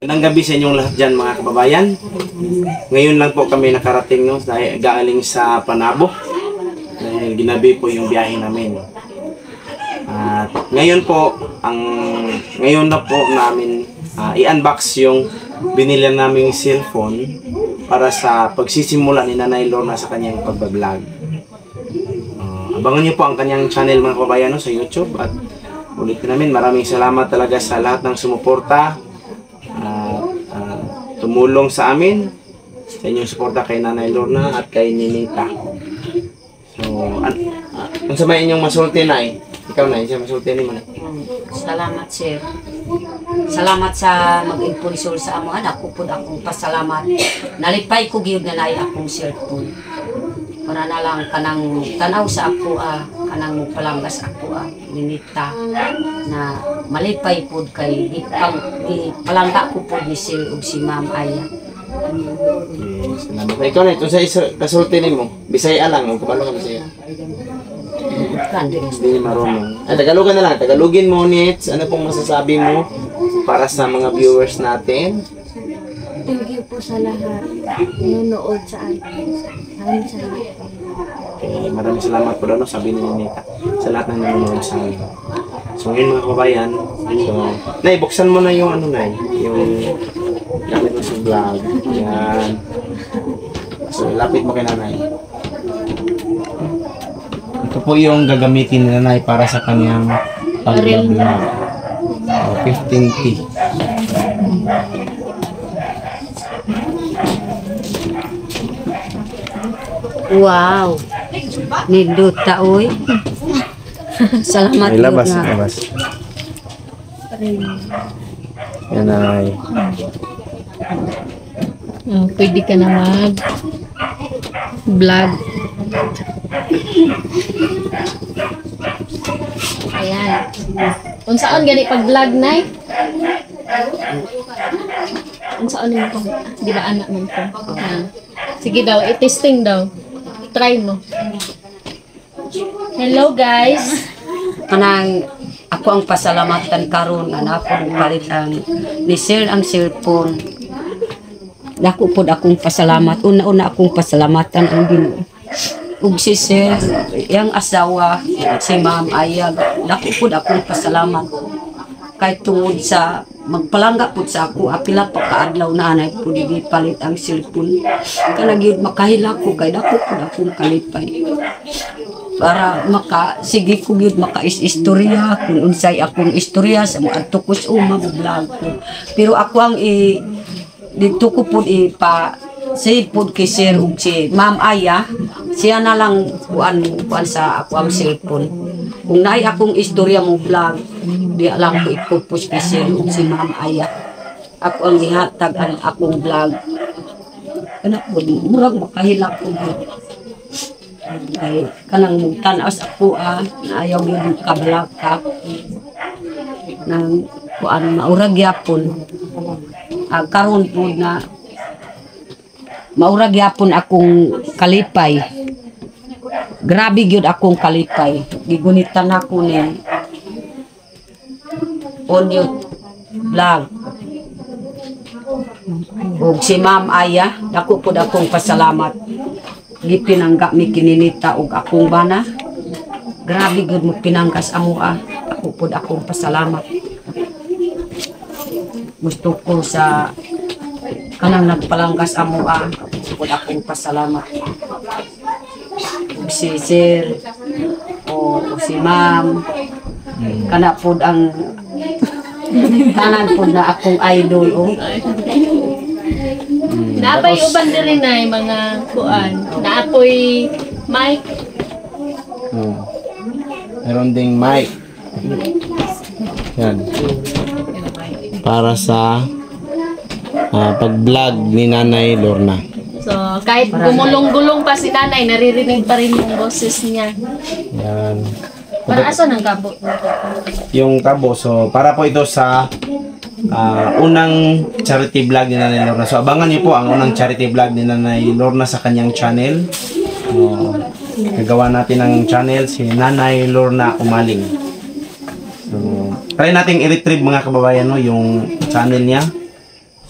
Magandang gabi sa inyong lahat dyan mga kababayan. Ngayon lang po kami nakarating dahil galing sa Panabo. Dahil ginabi po yung biyahe namin. At ngayon na po namin i-unbox yung binili naming cellphone para sa pagsisimula ni Nanay Lorna sa kanyang pagbablog. Abangan niyo po ang kanyang channel mga kababayan sa YouTube. At ulitin namin, maraming salamat talaga sa lahat ng sumuporta. Tumulong sa amin sa inyong suporta kay Nanay Lorna at kay Ninita. So, kung sa may inyong masulti na ikaw na, siya masulti ni mo na. Salamat sir. Salamat sa mag-impulsor sa amo anak ko po akong pasalamat. Nalipay ko gyud na nay akong cellphone. Para na lang kanang tanaw sa ako kanang palanggas ako Ninita na malipay pod kay palangga ko pod ni sir ug si Ma'am Aya. Salamat. Ikaw na ito sa kasulti nimo. Bisaya lang, kabalo ka Bisaya. Hindi marunong. Tagalogan na lang. Tagalogin mo, Nits. Ano pong masasabi mo para sa mga viewers natin? Thank you po sa lahat nanonood sa atin. Maraming salamat. Okay, maraming salamat po daw, sabi ni Ninita, sa lahat ng nanonood sa amin. So ngayon mga kabayan, Nay, buksan mo na yung Nay, yung gamit mo sa vlog. Yan. So lapit mo kay Nanay. Ito po yung gagamitin ni Nanay para sa kanyang pag-vlog. 15T. Wow. Nindot ta oy. Salamat Ay, labas, na. labas. Yan ay. Pwede ka na mag-vlog. Ayan. Kung saan gani pag-vlog, Nay? Kung saan mo ko? Di ba anak mo ko? Sige daw, i-testing daw. Try mo. Hello guys. Kanang ako ang pasalamatan karon na ako palit ang ni sir ang cellphone. Dako pod akong pasalamat. Una-una akong pasalamatan ang Ginoo. Ug si sir, yang asawa si Ma'am Aya, dako pod akong pasalamat. Kay tungod sa magpalangga po sa ako, apila pa kaadlaw na anay po di palit ang cellphone. Kanang yun makahila ko kay dako po akong kalipay. Para sige ko yun maka-istorya kung unsay akong istorya sa mga tukos o mag-vlog ko. Pero ako ang dito ko po save po kay Sir ug si Ma'am Aya, siya na lang kuan sa ako ang cellphone. Kung naay akong istorya mo vlog, di lang ko ipupus kay Sir ug si Ma'am Aya. Ako ang ihatag ang akong vlog. Kana po, murag makahilak ko. Ay, kanang tanaw sa ako na ayaw yung kabalaka. Nang kuan maurag yapon. Karon po na maurag yapon akong kalipay. Grabe gyud akong kalipay. Gigunitan ako ni audio vlog. Ug si Ma'am Aya, dako pud akong pasalamat. Gipinangga mi kininita ug akong bana. Grabe gyud mo pinanggas amo Ako pud akong pasalamat. Gusto ko sa kanang nagpalanggas amo pud akong pasalamat. Si Sir o si Ma'am kana pud ang tanan pud na akong idol Naapay uban diri na mga kuan. Naapoy mic. Meron ding mic. Yan. Para sa pag-vlog ni Nanay Lorna. So, kahit gumulong-gulong pa si nanay, naririnig pa rin yung boses niya. Yan. Para asan ang kabo? Yung kabo. So, para po ito sa unang charity vlog ni Nanay Lorna. So, abangan niyo po ang unang charity vlog ni Nanay Lorna sa kanyang channel. Gagawa natin ng channel si Nanay Lorna Umaling. So, try nating i-retrieve mga kababayan yung channel niya.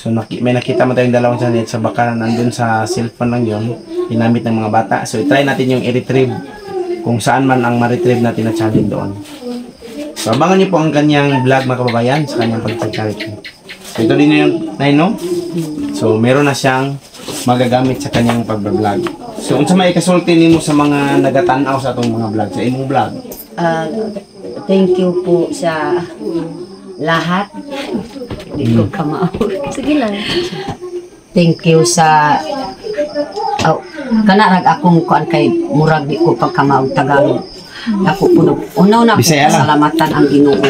So may nakita mo tayong dalawang channel, so baka nandun sa cellphone lang yon, ginamit ng mga bata. So i-try natin yung i-retrieve kung saan man ang ma-retrieve natin na channel doon. So abangan niyo po ang kanyang vlog mga kababayan sa kanyang pag-charity. So ito din yung no? So meron na siyang magagamit sa kanyang pag-vlog. So unsa may ikasulti nimo sa mga nagatanaw sa atong mga vlog, sa imong vlog? Thank you po sa lahat. Hindi ko kamao. Sige lang. Thank you sa kanarag akong kuan kay murag di ko pagkamao Tagalog. Ako po una Bisaya lang. salamatan ang Ginoo.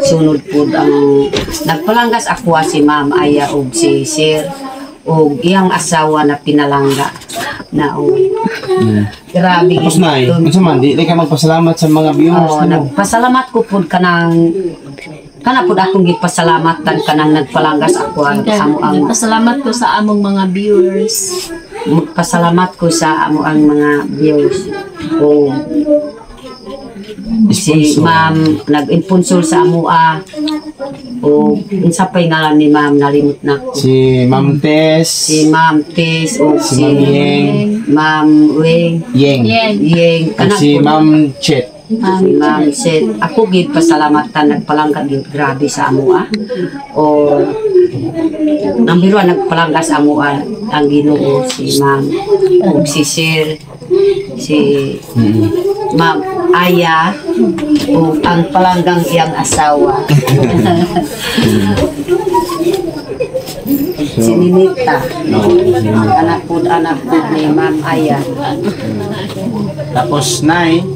Sunod po ang nagpalanggas ako si Ma'am Aya ug si Sir ug iyang asawa na pinalangga na grabe Tapos na unsa man di ka magpasalamat sa mga viewers Oo, nimo? nagpasalamat ko po kana po akong gipasalamatan kanang nagpalanggas ako ang Pasalamat ko sa among mga viewers. pasalamat ko sa amo ang mga viewers o si Sponsor. Ma'am nag-imponsor sa amo o unsa pay ngalan ni Ma'am nalimot na ko. Si Ma'am Tess, Si Ma'am Tis o si si Ma'am Yeng, Ma'am Weng Yeng, Yeng at si Ma'am Chet. Si Ma'am said, ako gid pasalamatan nagpalangga gid grabe sa amo o nang biruan nagpalangga sa amo ang Ginoo si Ma'am ug si Sir si Ma'am Aya o ang palanggang iyang asawa si Ninita anak po ni Ma'am Aya. Tapos nay,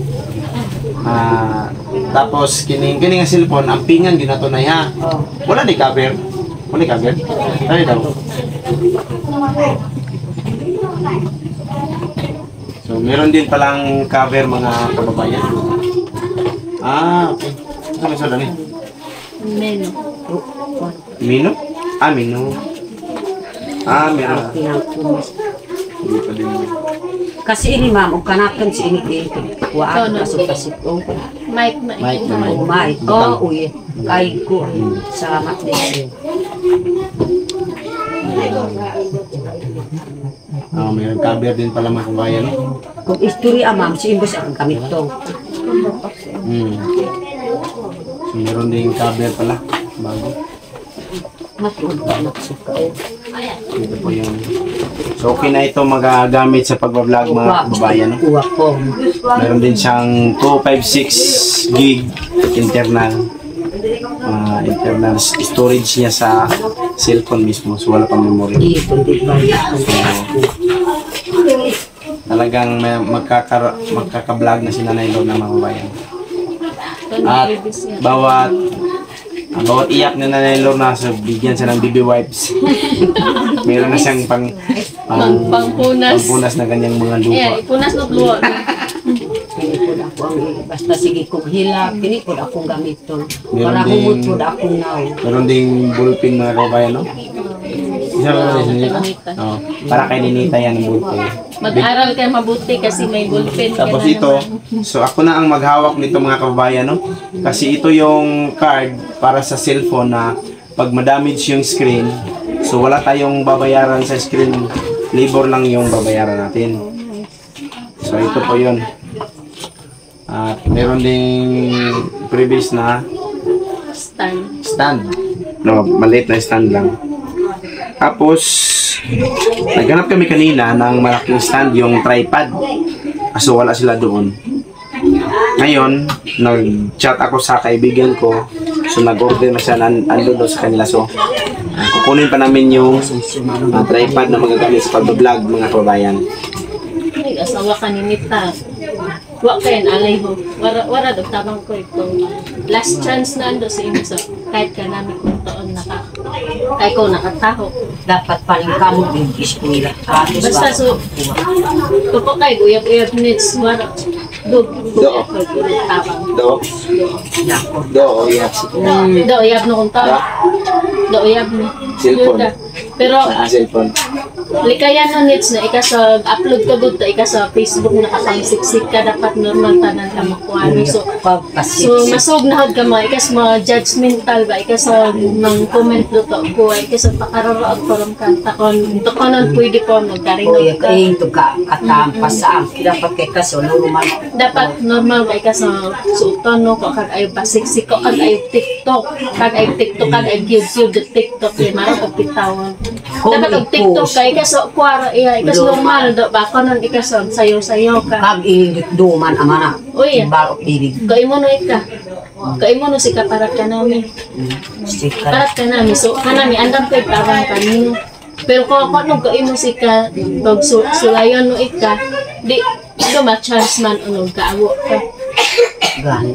tapos kining nga cellphone, ang pingan ginatunay ha. Oh. Wala ni cover. Wala ni cover. Ay daw. So meron din palang cover mga kababayan. Okay. Ano sa dani? Meno. Mino? Mino. Meron. Hindi pa din. Kasi ini ma'am, o kanakan si ini dito. Waan Tono. kasip-kasip. Oh, Mike. oh my. Oh, uy. Kay ko. Salamat din. Meron cover din pala mga kababayan. No? Kung istorya ma'am, si Imbos ang gamit to. So meron din cover pala. Bago. Matuod ba nagsuka o. Ito po yung... So okay na ito magagamit sa pagbablog mga kababayan. No? Uwa ko. Meron din siyang 256 gig internal storage niya sa cellphone mismo. So wala pang memory. Iipon din ba? Talagang magkaka-vlog na si Nanay Lord ng mga kababayan. At bawat iyak na Nanay Lord na so bigyan siya ng baby wipes. Meron na siyang pangpunas na ganyang mga lupa. Ipunas mo luwa. Pinipod ako ang basta sige kong hilap. Pinipod akong gamit to. Meron Para din- humutod akong naw. Meron ding bullpen mga kababayan, no? Isa ba sa Ninita? Oo. Para kay Ninita yan ang bullpen. Mag-aral kayo mabuti kasi may ballpen ka Tapos na ito, naman. so ako na ang maghawak nito mga kababayan, no? Kasi ito yung card para sa cellphone na pag ma-damage yung screen, so wala tayong babayaran sa screen, labor lang yung babayaran natin. So ito po yun. At meron ding previous na stand. No, maliit na stand lang. Tapos, naghanap kami kanina ng malaking stand, yung tripod. Kaso wala sila doon. Ngayon, nag-chat ako sa kaibigan ko. So, nag-order na siya ando doon sa kanila. So, kukunin pa namin yung tripod na magagamit sa pag-vlog mga kababayan. Ay, asawa ka ni Nita. Wa kayo alay ho. Wara do tabang ko ito. Last chance na ando sa inyo sa kahit ka namin kung taon kay ko nakataho. Dapat pa rin kamo din iskuila. Basta so tupo kay uyab-uyab minutes wara. Dug tabang. Do. Do, uyab. Do, uyab no kung tao. Do, uyab no. Cellphone. Pero, Cellphone. likayan no nits na ikasag upload ka gud to ikasag Facebook nakapangsiksik ka dapat normal tanan ka makuha no. So masog na hod ka mo ikas mo judgmental ba ikasag nang comment do to ko ikasag pakararaog param kanta kon to kanon pwede ko magkarinod ka to ka katampas sa dapat kay kaso normal dapat normal ba ikasag suoton no ko kag ay pasiksik ko kag ay TikTok kag ay YouTube TikTok mara ko pitawan dapat og TikTok kay kaso kuara iya ikas normal do ba kanon ikasag sayo-sayo ka kag duman amana uy balok dili kay mo no ika kay mo no si kaparat ka namin parat ka namin so kanami andam kay tawang kanino pero kung ano kay mo si ka pag sulayon no ika di ma chance man ano kaawo ka gani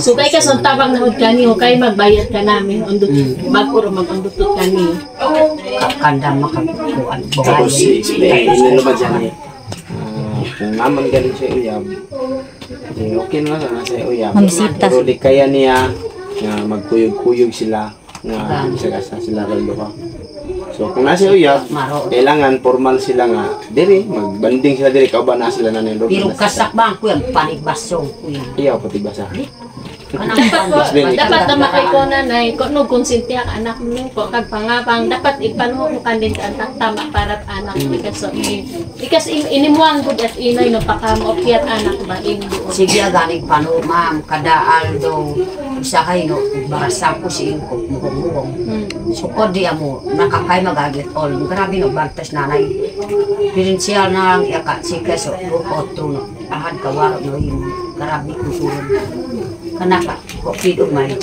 so kay ka son tabang na hud kaniyo kay magbayad ka namin undot bago ro mag-undutot kaniyo kanda makakuan Tapos explain nila ba dyan kung naman galing siya uyab, okay na lang sa uyab. Mamisita. Pero di kaya niya nga magkuyog-kuyog sila nga sagasa sila ralo. So kung nasa uyab, kailangan formal sila nga diri magbanding sila diri kauban na sila na nilo. pero kasak bang kuya panigbasong kuya Iyaw pati basa. dapat na makay ko nanay kung no konsentya ka anak mo ko kag pangapang dapat ipanuho ka din ka anak tama para anak because inimuang gud at inay no pakamokyat anak ba indi sige ganing pano ma'am kada aldo usahay no barasa ko si ko mugong so ko di amo nakakay magagit all grabe no bantas nanay pinsial na ang yaka si keso otro no ahad kawaro no yung grabe ko suron kanaka ko pido man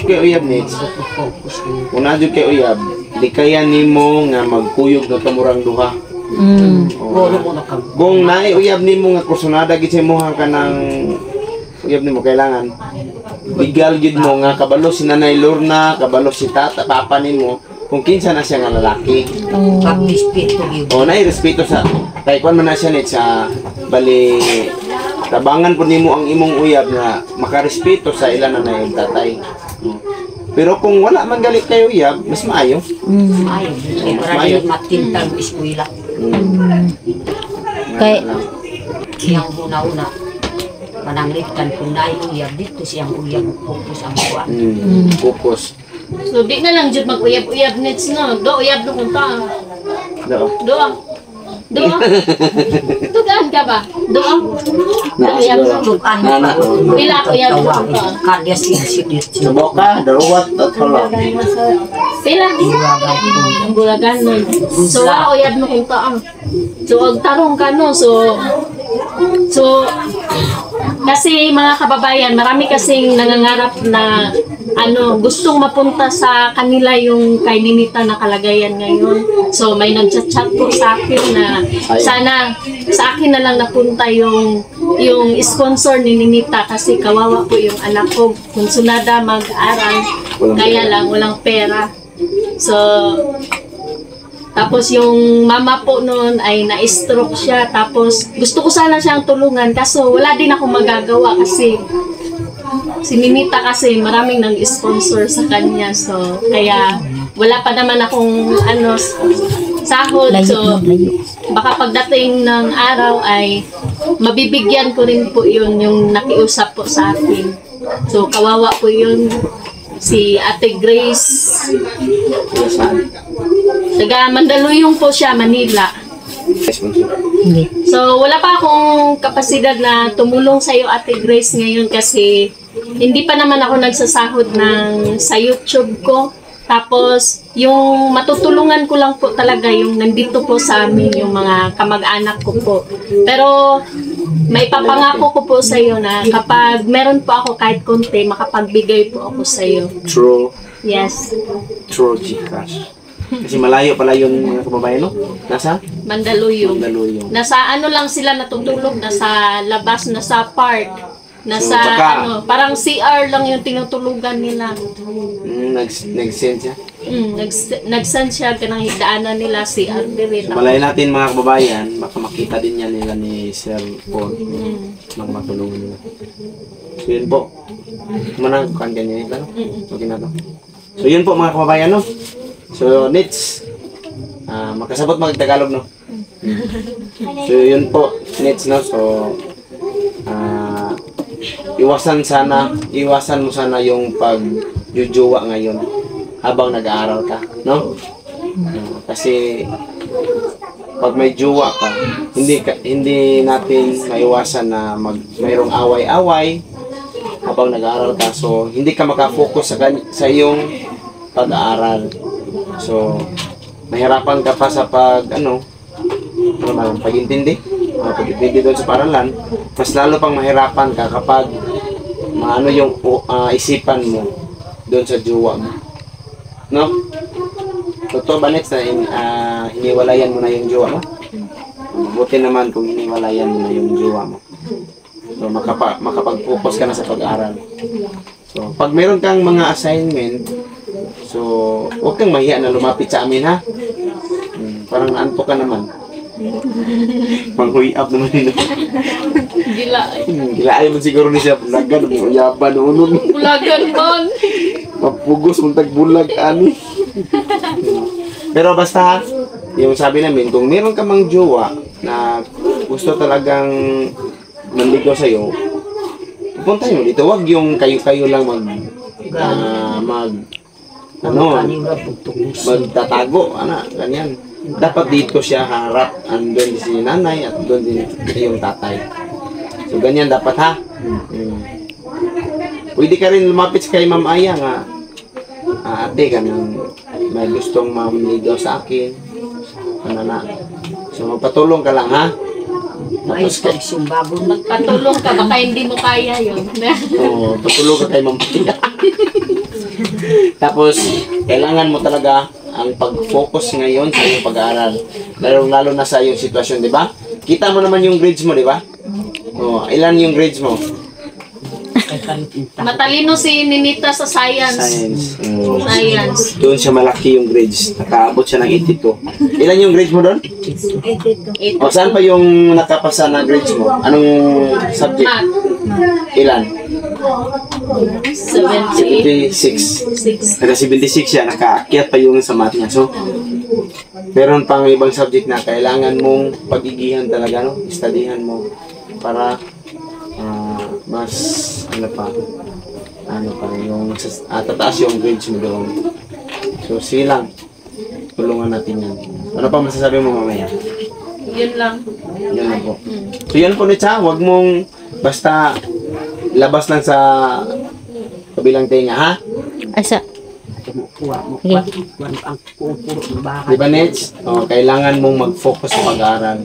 Kay uyab needs. Kung nadyo kay uyab, di kaya nimo nga magkuyog na kamurang duha. Kung naay uyab nimo nga kursunada gid sa imong kanang uyab nimo kailangan bigal gid mo nga kabalo si Nanay Lorna, kabalo si Tata Papa nimo kung kinsa na siya nga lalaki. pag-respeto gyud O naay respeto sa kay kwan man na siya net sa bali tabangan po nimo ang imong uyab nga makarespeto sa ilan na nay tatay. Pero kung wala man galit kayo uyab, mas maayo. ay grabe matintang eskwela Kay yang una-una mananglitan kung naay uyab dito siyang uyab fokus ang kuan Focus. so di na lang jud mag-uyab-uyab nits no do uyab no kung ta do tugan ka ba do uyab no tukan pila uyab no kung ta kadya sinsidit Subo ka, dalawat at hala. pila ang bulagan nun so wala uyab no kung ta so og tarong ka no so kasi mga kababayan, marami kasing nangangarap na gustong mapunta sa kanila yung kay Ninita na kalagayan ngayon. So may nagchat-chat po sa akin na sana sa akin na lang napunta yung sponsor ni Ninita kasi kawawa po yung anak ko. Konsunada mag-aral, kaya lang walang pera. So tapos yung mama po noon ay na-stroke siya. Tapos gusto ko sana siyang tulungan kaso wala din ako magagawa kasi si Ninita kasi maraming nang-sponsor sa kanya. So kaya wala pa naman akong sahod. So baka pagdating ng araw ay mabibigyan ko rin po yun yung nakiusap po sa akin. So kawawa po yun si Ate Grace. Taga Mandaluyong po siya, Manila. So, wala pa akong kapasidad na tumulong sa iyo, Ate Grace, ngayon kasi hindi pa naman ako nagsasahod sa YouTube ko. Tapos, yung matutulungan ko lang po talaga yung nandito po sa amin, yung mga kamag-anak ko po. Pero, may papangako ko po sa iyo na kapag meron po ako kahit konti, makapagbigay po ako sa iyo. True. Yes. True Gcash. Kasi malayo pala yun mga kababayan, no? Nasa? Mandaluyong. Mandaluyong. Nasa lang sila natutulog, nasa labas, nasa park. Nasa, parang CR lang yung tinutulugan nila. Nag-send siya. Nag-send siya ka ng higdaanan nila, CR dire. So, malay natin mga kababayan, baka makita din yan nila ni Sir Paul. Mga matulungan nila. So yun po. Manang kan ganyan ito, no? Okay na to. So yun po mga kababayan, no? So Nits, makasabot mag-Tagalog, no? So yun po, Nits, no? So iwasan mo sana yung pag-jujuwa ngayon habang nag-aaral ka, no? Kasi pag may juwa ka, hindi natin maiwasan na mayroong away-away habang nag-aaral ka. So hindi ka makafocus sa iyong pag-aaral. So mahirapan ka pa sa pag-intindi doon sa paralan. Mas lalo pang mahirapan ka kapag yung isipan mo doon sa juwa mo, no? Totoo ba, Nets, na hiniwalayan mo na yung jowa mo? Buti naman kung hiniwalayan mo na yung jowa mo. So, makapag-focus ka na sa pag-aaral. So, pag meron kang mga assignment, so, huwag kang mahiya na lumapit sa amin, ha? Parang naanto ka naman. Pang-huy up naman yun. Gila. Gilaay mo siguro ni siya. Bulagan, uyaban, unun. Bulagan man. Mapugos, muntag bulag, ani. Pero basta, yung sabi namin, kung meron ka mang jowa na gusto talagang manligaw sa'yo, pupunta nyo dito. Huwag yung kayo-kayo lang magtatago, ganyan. Dapat dito siya harap, andun si nanay at doon din yung tatay. So ganyan dapat, ha. Pwede ka rin lumapit kay Ma'am Aya nga, ate ka nang may gustong mamligaw sa akin. So magpatulong ka lang, ha. Tapos Magpatulong ka, baka hindi mo kaya yun. patulong ka kay Ma'am Aya. Tapos kailangan mo talaga ang pag-focus ngayon sa iyong pag-aaral. Lalo na sa iyong sitwasyon, di ba? Kita mo naman yung grades mo, di ba? Ilan yung grades mo? Matalino si Ninita sa science. Science. Doon siya malaki yung grades. Nakaabot siya ng 82. Ilan yung grades mo doon? 82. Saan pa yung nakapasa na grades mo? Anong subject? Math. Ilan? 76. Naka 76 siya, nakaakyat pa yung sa math niya. So, meron pang ibang subject na kailangan mong pag-igihan talaga, no? Studyhan mo para mas yung tataas yung grades mo doon. So, silang tulungan natin yan. Ano pa masasabi mo mamaya? Yun lang. Yun lang po. So, yan po, Nitsa. Huwag mong basta labas lang sa kabilang tenga, ha? Asa? Di ba, Nets? Kailangan mong mag-focus sa pag-aaral.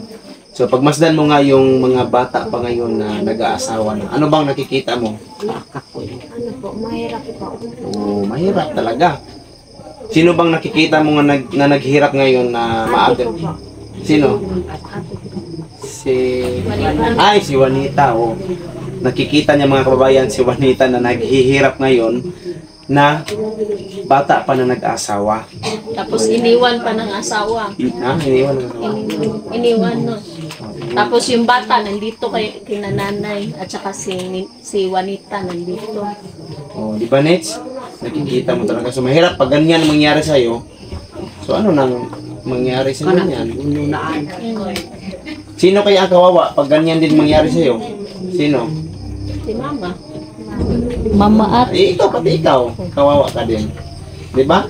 So, pagmasdan mo nga yung mga bata pa ngayon na nag-aasawa na, ano bang nakikita mo? Mahirap po. Mahirap talaga. Sino bang nakikita mo na naghirap ngayon na maaga? Sino? Si Juanita. Nakikita niya mga kababayan, si Juanita na naghihirap ngayon na bata pa na nag-asawa. Tapos iniwan pa ng asawa. Iniwan ng asawa. Iniwan, no. Tapos yung bata nandito kay nanay at saka si Juanita nandito. Di ba, Nets? Nakikita mo talaga. So mahirap pag ganyan mangyari sa'yo. So ano nang mangyari sa ganyan? Sino kaya ang kawawa pag ganyan din mangyari sa'yo? Sino? Si Mama. Mama at Ikaw, pati ikaw. Kawawa ka din. Di ba?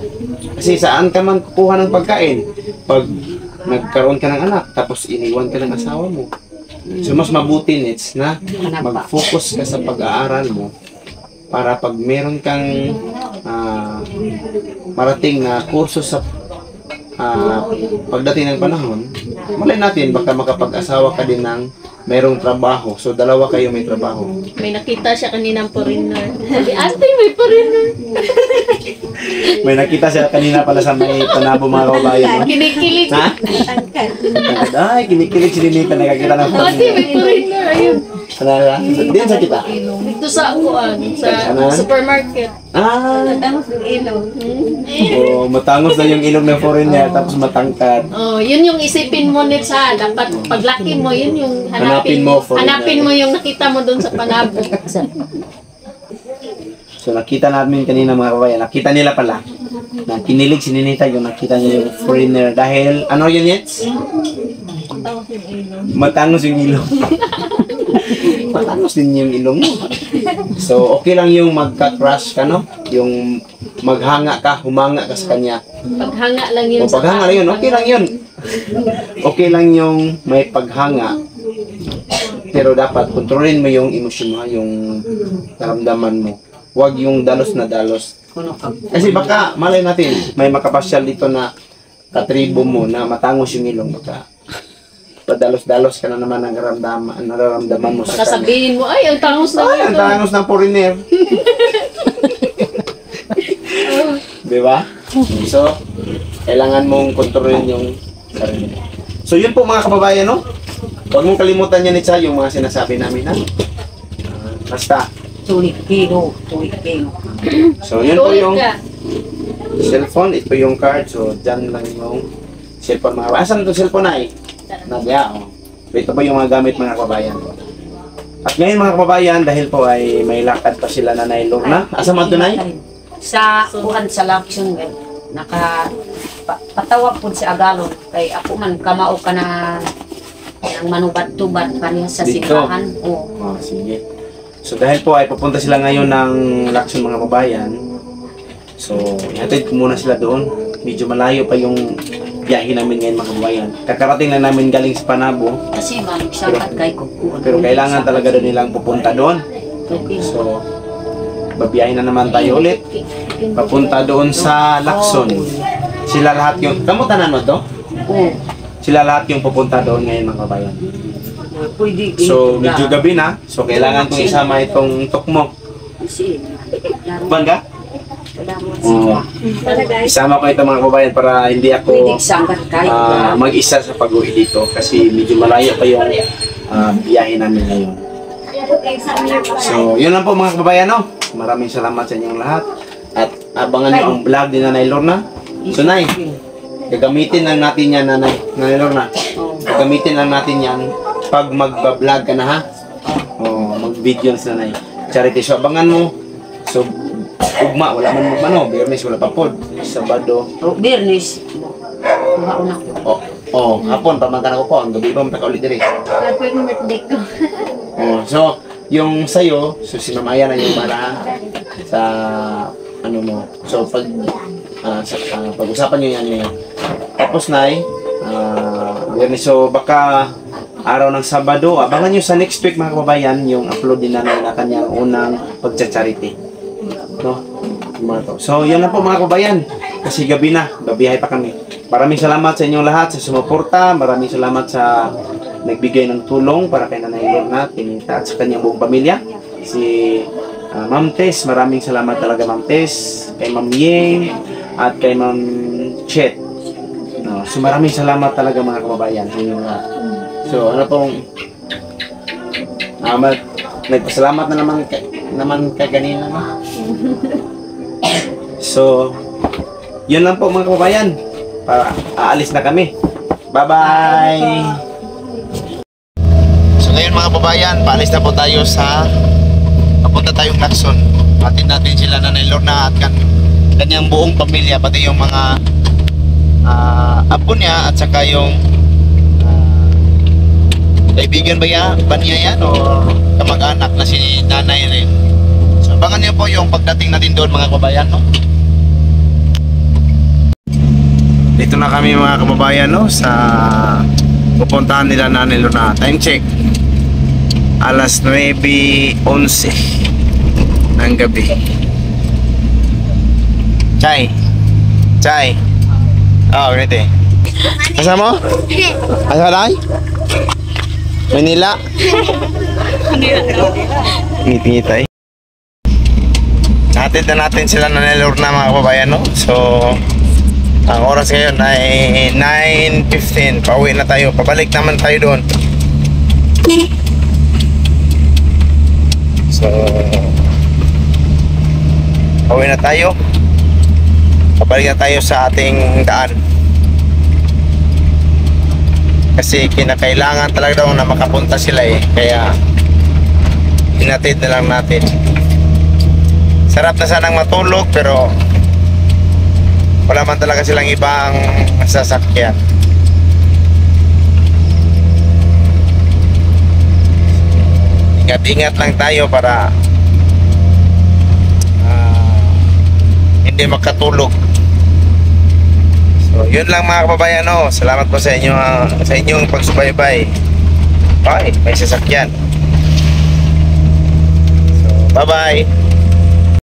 Kasi saan ka man kukuha ng pagkain? Pag nagkaroon ka ng anak, tapos iniwan ka ng asawa mo. So mas mabuti, Nets, na mag-focus ka sa pag-aaral mo para pag meron kang marating na kurso sa pagdating ng panahon, malay natin baka makapag-asawa ka din ng mayroong trabaho. So, dalawa kayo may trabaho. May nakita siya kaninang foreigner. Sabi, ate, may foreigner. May nakita siya kanina pala sa may Panabo, mga kababayan. No? Kinikilig. Ha? Ay, kinikilig si Ninita. Nakakita ng Ate, may foreigner. Ayun. Sana din sa kita. Dito sa kuan, sa Kanan? supermarket. Ah, Matangos ng ilong. oh, matangos na yung ilong ng foreigner tapos matangkad. Oh, yun yung isipin mo nit sa dapat paglaki mo, yun yung Hanapin mo for hanapin mo yung nakita mo doon sa panabo. So nakita namin kanina mga kabayan, nakita nila pala na kinilig si Ninita yung nakita niya yung foreigner dahil ano yun Yets? Matangos yung ilong. Matangos din yung ilong mo. So okay lang yung magka-crush ka no? Yung maghanga ka, humanga ka sa kanya. Paghanga lang yun. O paghanga lang yun, okay lang yun. Okay lang yung may paghanga. Pero dapat kontrolin mo yung emosyon mo, yung naramdaman mo. Huwag yung dalos na dalos. Kasi baka malay natin, may makapasyal dito na katribo mo na matangos yung ilong. Baka padalos-dalos ka na naman ang nararamdaman mo sa Baka kanya. sabihin mo, ay, ang tangos na Ay, ang tangos ng foreigner. Di ba? So, kailangan mong kontrolin yung sarili. So, yun po mga kababayan, no? Huwag mong kalimutan yan, Itza, yung mga sinasabi namin, ha? Basta. Tulik kilo, tulik kilo. So, yun po yung ka. cellphone. Ito yung card. So, dyan lang yung cellphone mga kababayan. Asan itong cellphone na Nagya, oh. Ito po yung mga gamit mga kababayan. At ngayon mga kababayan, dahil po ay may lakad pa sila na nailor na. Asa mo tunay? Sa kuhan sa Lakson, patawag po si Agalon. Kay ako man kamao ka na ng manubad-tubad kaniya sa Dito? simbahan. Oo. Oh, sige. So dahil po ay pupunta sila ngayon ng Lakson mga kababayan. So, ihatid ko muna sila doon. Medyo malayo pa yung biyahe namin ngayon mga kababayan. Kakarating lang namin galing sa Panabo. Kasi magsakat kay kukuhan. Pero kailangan talaga doon nilang pupunta doon. Okay. So, babiyahin na naman tayo ulit. Papunta doon sa Lakson. Sila lahat yung... Kamutan mo to? Oo. Sila lahat yung pupunta doon ngayon mga kababayan. Pwede. So, medyo gabi na. So, kailangan kong isama itong tukmok. Kasi, Kuban ka? Oo. talaga. Isama ko ito mga kababayan para hindi Pwede ako sakat kay mag-isa sa pag-uwi dito kasi medyo malayo pa yung biyahe namin ngayon. So, yun lang po mga kababayan, no? Maraming salamat sa inyong lahat. At abangan niyo ang vlog ni Nanay Lorna. So, Nay, gagamitin lang natin yan, Nanay Lorna. Gagamitin lang natin yan pag magba-vlog ka na, ha? O, mag-video na Nanay. Charity, so abangan mo. So, ugma, wala man mo, Biyernes, wala pa pod. Sabado. Bernis. Kuhaon ako. Hapon, pamangkan ako po. Ang gabi pa, mataka ulit diri. Happy birthday ko. So, yung sa'yo, so si Ma'am Aya na yung para sa, ano mo. So, pag-usapan nyo yan ngayon. Tapos, Nay, Biyernes, so baka araw ng Sabado, abangan nyo sa next week mga kababayan, yung upload din na kanyang unang pagcha-charity. No? So, yun lang po mga kabayan. Kasi gabi na, babiyahe pa kami. Maraming salamat sa inyong lahat sa sumuporta. Maraming salamat sa nagbigay ng tulong para kay Nanay Lorna, Tinita at sa kanyang buong pamilya. Si Ma'am Tess, maraming salamat talaga Ma'am Tess, kay Ma'am Yeng, at kay Ma'am Chet. No, so maraming salamat talaga mga kababayan sa inyong lahat. So, ano pong nagpasalamat na naman kay kanina, no? So, yun lang po mga kababayan. Aalis na kami. Bye-bye! So ngayon mga kababayan, paalis na po tayo papunta tayong Lakson. Hatid natin sila Nanay Lorna at kanyang buong pamilya, pati yung mga apo niya at saka yung kaibigan ba niya yan o kamag-anak na si Nanay rin. So abangan niyo po yung pagdating natin doon mga kababayan, no? Dito na kami mga kababayan, no, sa pupuntahan nila Nanay Lorna. Time check, alas 9:11 ng gabi. Chay. Oh, ganito eh. Asa mo? Asa tayo? Manila? Ngiti tayo. Hatid na natin sila Nanay Lorna mga kababayan, no? So, ang oras ngayon ay 9:15. Pauwi na tayo. Pabalik naman tayo doon. So, pauwi na tayo. Pabalik na tayo sa ating daan. Kasi kinakailangan talaga daw na makapunta sila eh. Kaya hinatid na lang natin. Sarap na sanang matulog pero wala man talaga silang ibang sasakyan. Ingat-ingat lang tayo para hindi makatulog. So, yun lang mga kababayan, no? Salamat po sa inyo sa inyong pagsubaybay. Bye, may sasakyan. So, bye-bye.